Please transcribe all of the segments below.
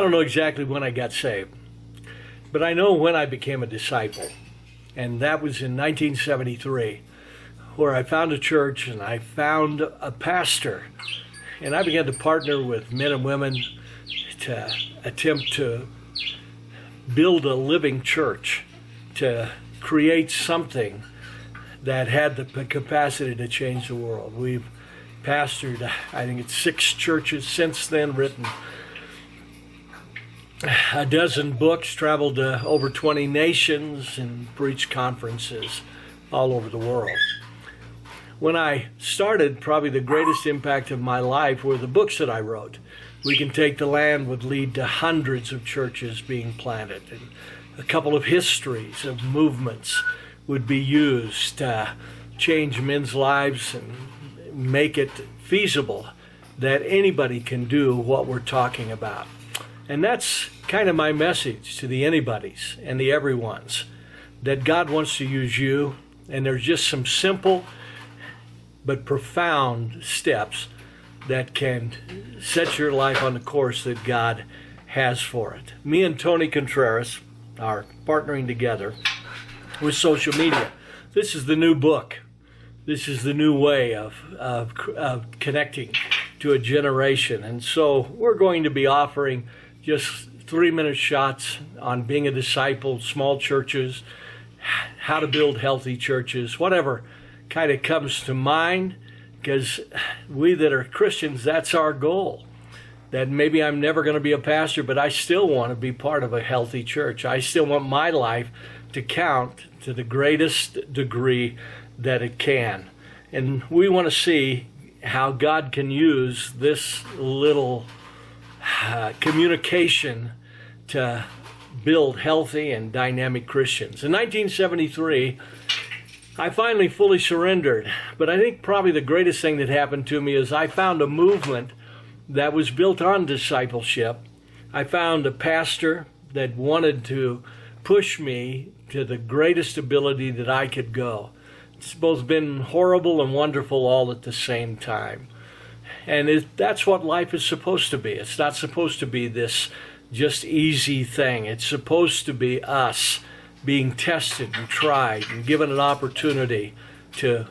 don't know exactly when I got saved, but I know when I became a disciple. And that was in 1973, where I found a church and I found a pastor. And I began to partner with men and women to attempt to build a living church, to create something that had the capacity to change the world. We've pastored, I think it's 6 churches since then, written a dozen books, traveled to over 20 nations, and preached conferences all over the world. When I started, probably the greatest impact of my life were the books that I wrote. We Can Take the Land would lead to hundreds of churches being planted, and a couple of histories of movements would be used to change men's lives and make it feasible that anybody can do what we're talking about. And that's kind of my message to the anybodies and the everyones, that God wants to use you, and there's just some simple but profound steps that can set your life on the course that God has for it. Me and Tony Contreras are partnering together with social media. This is the new book. This is the new way of connecting to a generation. And so we're going to be offering just 3-minute shots on being a disciple, small churches, how to build healthy churches, whatever kind of comes to mind, because we that are Christians, that's our goal. That maybe I'm never going to be a pastor, but I still want to be part of a healthy church. I still want my life to count to the greatest degree that it can. And we want to see how God can use this little communication to build healthy and dynamic Christians. In 1973, I finally fully surrendered. But I think probably the greatest thing that happened to me is I found a movement that was built on discipleship. I found a pastor that wanted to push me to the greatest ability that I could go. It's both been horrible and wonderful all at the same time. And that's what life is supposed to be. It's not supposed to be this just easy thing. It's supposed to be us being tested and tried and given an opportunity to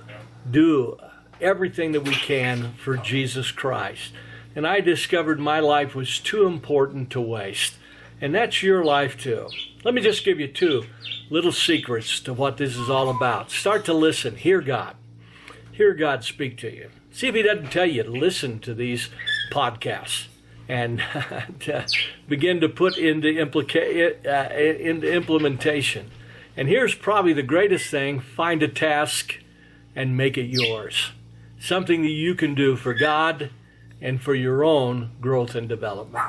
do everything that we can for Jesus Christ. And I discovered my life was too important to waste. And that's your life too. Let me just give you 2 little secrets to what this is all about. Start to listen. Hear God. Hear God speak to you. See if He doesn't tell you to listen to these podcasts and to begin to put into implementation. And here's probably the greatest thing: find a task and make it yours. Something that you can do for God and for your own growth and development.